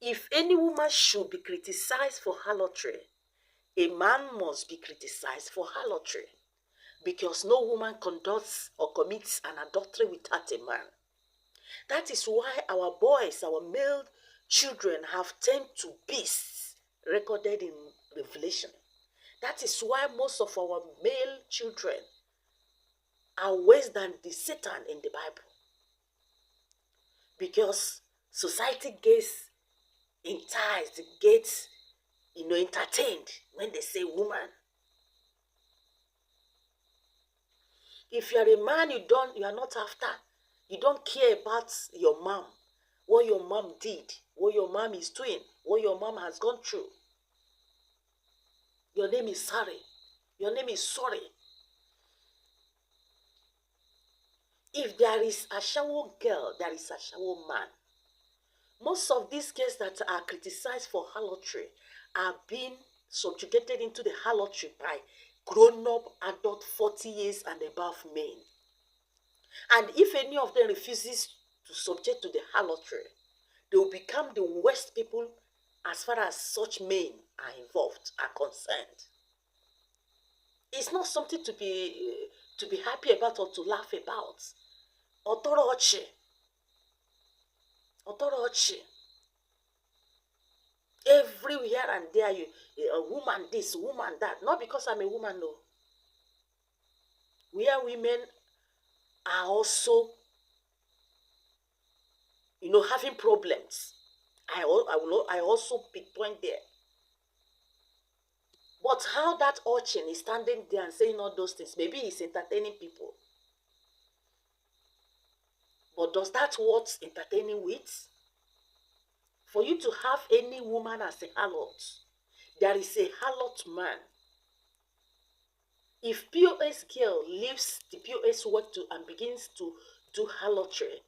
If any woman should be criticized for harlotry, a man must be criticized for harlotry, because no woman conducts or commits an adultery without a man. That is why our boys, our male children have turned to beasts recorded in Revelation. That is why most of our male children are worse than the Satan in the Bible. Because society gets enticed, gets entertained when they say woman. If you are a man, you are not after. You don't care about your mom, what your mom did, what your mom is doing, what your mom has gone through. Your name is sorry. Your name is sorry. If there is a shower girl, there is a shower man. Most of these girls that are criticized for harlotry are being subjugated into the harlotry by grown-up adult 40 years and above men. And if any of them refuses to subject to the harlotry, they will become the worst people as far as such men are involved, are concerned. It's not something to be happy about or to laugh about. Otorochi. Everywhere and there, a woman this, woman that. Not because I'm a woman, no. We are women are also, having problems. I also pinpoint there. But how that urchin is standing there and saying all those things, maybe he's entertaining people. But does that what entertaining with? For you to have any woman as a harlot, there is a harlot man. If POS girl leaves the POS work and begins to do harlotry,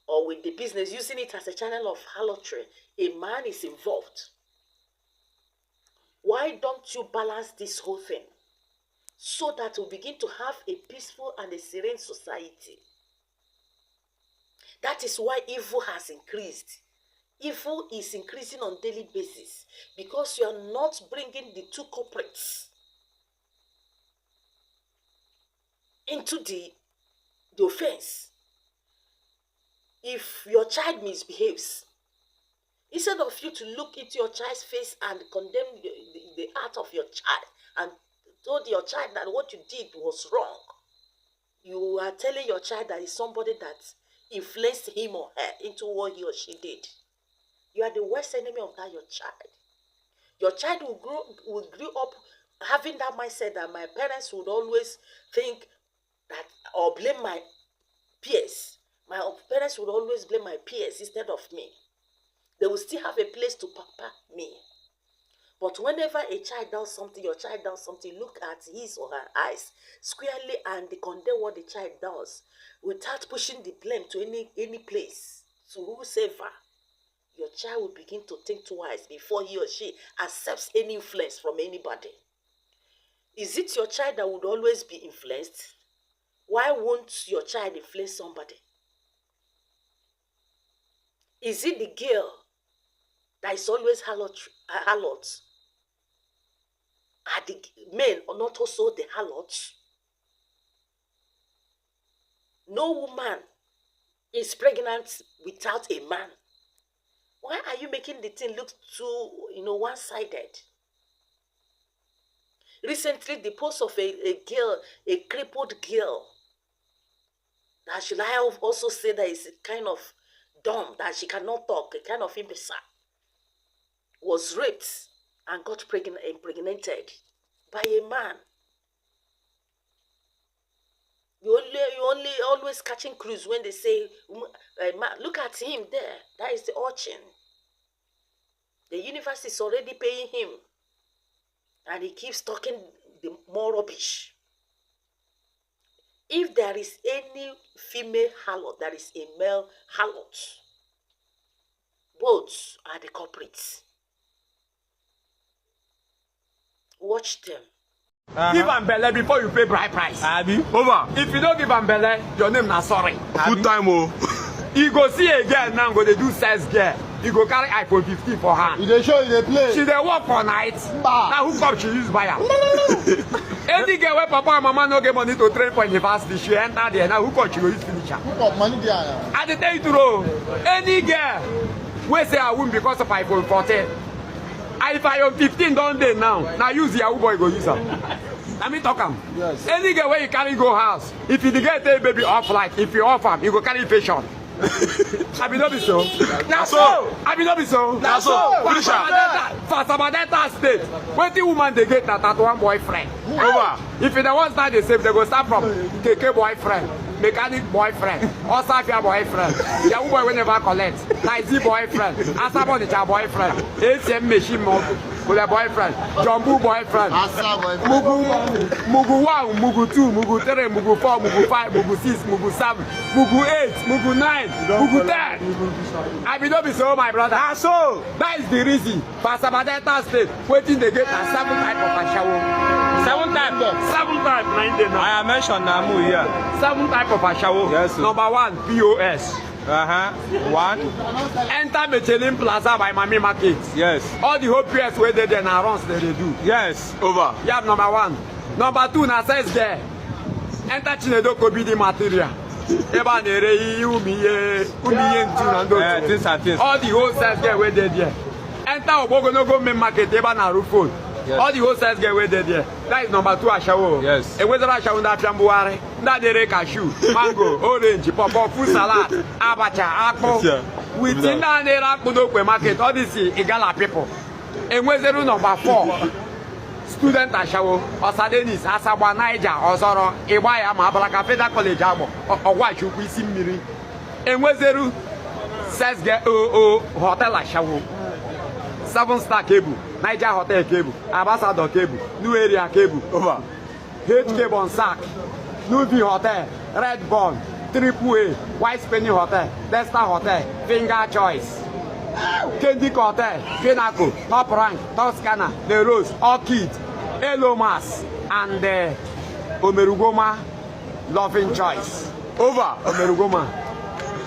or with the business, using it as a channel of harlotry, a man is involved. Why don't you balance this whole thing so that we begin to have a peaceful and a serene society? That is why evil has increased. Evil is increasing on a daily basis because you are not bringing the two culprits into the offense. If your child misbehaves, instead of you to look into your child's face and condemn the heart of your child and told your child that what you did was wrong, you are telling your child that is somebody that influenced him or her into what he or she did. You are the worst enemy of that your child. Your child will grow up having that mindset that my parents would always think that or blame my peers. My parents would always blame my peers instead of me. They will still have a place to pamper me. But whenever a child does something, your child does something, look at his or her eyes squarely and condemn what the child does without pushing the blame to any place, to whosoever. Your child will begin to think twice before he or she accepts any influence from anybody. Is it your child that would always be influenced? Why won't your child influence somebody? Is it the girl that is always harlot? Are the men or not also the harlots? No woman is pregnant without a man. Why are you making the thing look too, one-sided? Recently, the post of a girl, a crippled girl, that should I also say that is kind of dumb, that she cannot talk, a kind of imbecile, was raped and got impregnated by a man. You only always catching clues when they say, look at him there. That is the urchin. The universe is already paying him. And he keeps talking the more rubbish. If there is any female harlot, there is a male harlot. Both are the culprits. Watch them. Give am belle before you pay bride price. Abi. Over. If you don't give am belle, your name na sorry. Full time, oh. You go see a girl now, go they do sex girl. you go carry iPhone 15 for her. You dey show you dey play. She dey work for night. Now who come she use buy am? Any girl where papa and mama no get money to train for university, she enter there. Now who come she go use finish am? Who got money there now? I dey tell you true. Any girl wey say I win because of iPhone 14. If iPhone 15 don dey now use the Yahoo boy go use am. Let me talk am. Yes. Any girl where you carry go house, if you get a baby off like, if you off am, you go carry fashion. I be no be so. Na so. I be no be so. Na so. Finish am. For Sabadeta state, wetin woman dey get na that one boyfriend. Over. If they wan start dey save, they go start from keke boyfriend, mechanic boyfriend, Osafia boyfriend, Yahoo boy wey never collect, Naiji boyfriend, Asabonija boyfriend, ATM machine boyfriend, Jumbo boyfriend, Mugu 1, Mugu 2, Mugu 3, Mugu 4, Mugu 5, Mugu 6, Mugu 7, Mugu 8, Mugu 9, Mugu 10. I be no be so, my brother. So that is the reason for Sabadeta state wetin dey get na 7 type of ashawo. 7 type. 7 type 9 dey now. I mentioned Namu here. 7 type of ashawo. Yes, sir. Number 1, POS. 1. Enter Michelin Plaza by Mami Market. Yes. All the whole PS where they na runs they do. Yes. Over. You have number 1. Number 2 na says there. Enter Chinedo Kobidi material. Eba nere umiye ntu na ndo. Things and things. All the whole says there where they there. Enter Obogonogo main market eba na Rufo. Yes. All the whole size get where they there. That is number 2 ashawo. Yes. And whether ashawo na fiambuare, na dere cashew, mango, orange, pawpaw, fruit salad, abacha, apple. Within that nera kudokwe market, all this is Igala people. And whether number 4, student ashawo, Osadenis, Asabwa, Niger, Osoro, Iwaya, Mabalaka, Federal College, Abo, or what you see miri. And whether says get hotel ashawo. 7-star cable, Niger Hotel cable, Ambassador cable, New Area cable, over. H cable on sack, New V Hotel, Red Bond, AAA, White Penny Hotel, Desta Hotel, Finger Choice, Candy Hotel, Pinnacle, Top Rank, Toscana, The Rose, Orchid, Elomas, and Omerugoma, Loving Choice. Over Omerugoma.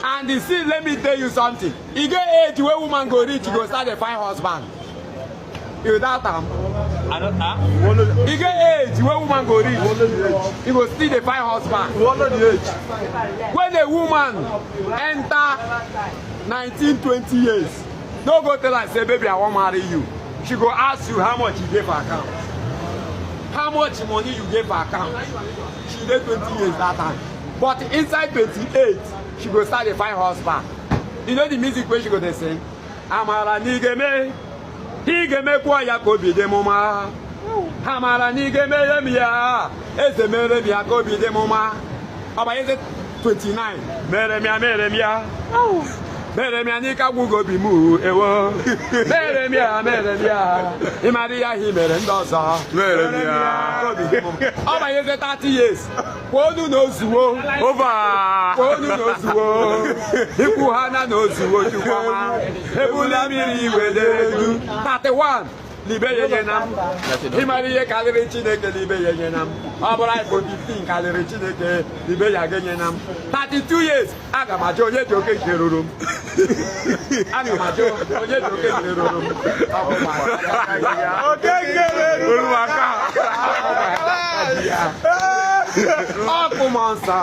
And you see, let me tell you something. You get age where woman go rich, you go start a fine husband. You that time. You get age where woman go rich, you go still a fine husband. When a woman enter 19, 20 years, don't go tell her, say, baby, I want to marry you. She go ask you how much you gave her account. How much money you gave her account. She did 20 years that time. But inside 28, she go start a fine husband. You know the music where she go to sing? Amara nigeme, higeme kwa ya kobi de mama. Amara nigeme yemia, eze mere mia kobi de mama. Aba is 29. Mere mia. Mere mia nika gugo bi mu ewo. Mere mia. Imaria hi mere ndoza. Mere mia. Aba is 30 years. Kwonu nozuwo over. Kwonu nozuwo. Ikuhana nozuwo chukwama. Ebula miri wededu. 31. Libe yenam. Imariye kaliri Chineke libe yenam. Abora iPhone 15 kaliri Chineke libe yenam. 32 years. Aga majo onye joke kerurum. Aga majo onye joke kerurum. Okay, kerurum aka. Akumansa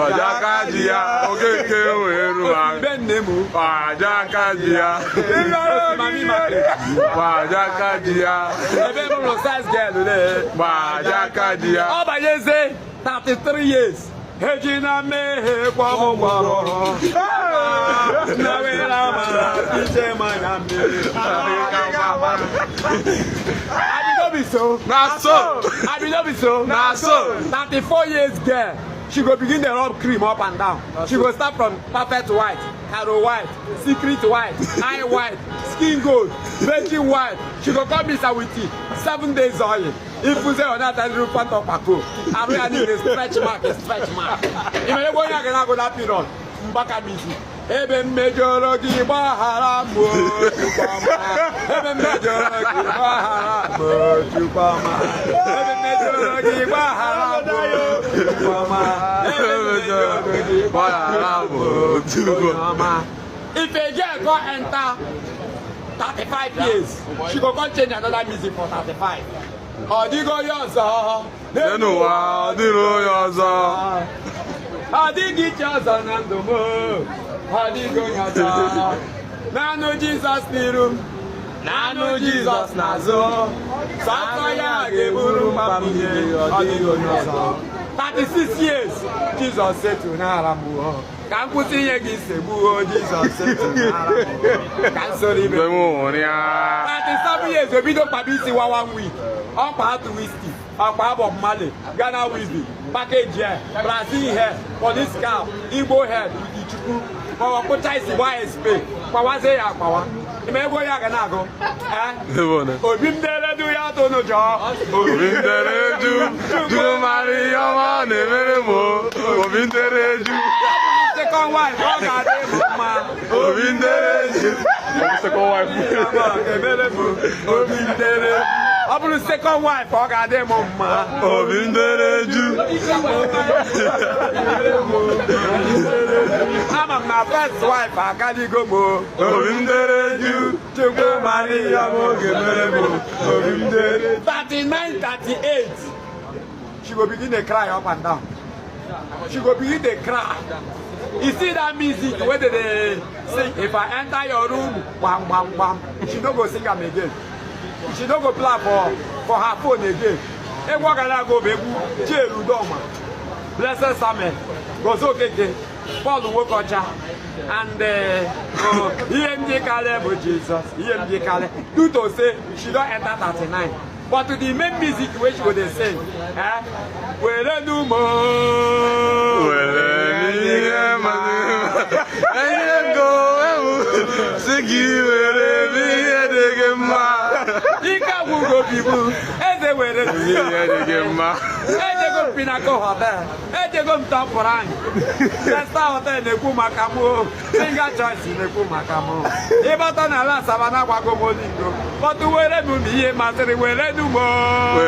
Ajakajia okeke oeruma Benemu Ajakajia Ajakajia Ebe mo size girl le Ajakajia Obayeze 33 years Hejina mehe kwa mgbaro Na wela mara ije maname I be so. Na so. I be not be so. Na so. 34 years girl. She go begin the rub cream up and down. She go start from perfect white, caro white, secret white, eye white, skin gold, virgin white. She go come inside with tea. 7 days oil. If you say on that, I will put up a coat. I really need a stretch mark, If you go here, I go that period. Mbaka busy. Ebe mejoro ki bahara mo chupama. Ebe mejoro ki bahara mo chupama. Ebe mejoro ki bahara mo chupama. Ebe mejoro ki bahara mo chupama. If a girl go enter 35 years, she go come change another music for 35. Odigo yozo, Nenuwa dino yozo. Adigi chozo nandomo, Adigo yozo. Nano Jesus nirum, Nano Jesus nazo. Sakaya geburu mamuye, Adigo yozo. 36 years, Jesus said to Naramu. Can't put in your gifts, Jesus said to Naramu. Can't sorry, 37 years, we don't publish 1 week. Up out to whiskey, up of Mali, Ghana whiskey, package here, Brazil here, for this cow, Igbo head, Ichuku, our Kotaisi YSP, Pawaze Aqua. You may go Yaganago. Obindere do Yato no job. Obindere do Maria, Nevermo. Obindere do. Second wife, Obindere do. Second wife. Obindere. I'm the second wife, I got them on my I'm my first wife, I got to go more. To go marry your 39, 38. She will begin to cry up and down. She will begin to cry. You see that music, whether they sing, if I enter your room, bam, bam, bam, she don't go sing them again. She don't go play for her phone again. And what can I go baby? Jeru Doma. Blessed Samuel. Goes okay. Paul Wokocha. And EMJ Caleb Jesus. EMJ Caleb. Do to say she don't enter 39. But to the main music which she would sing. Well, no more. People, and they were the Pinnacle Hotel, and they go to Tamporang. That's how they Kumakamu, single choice in the Kumakamu. Everton and Savannah Wago, but to where they will be, Master, where they do more.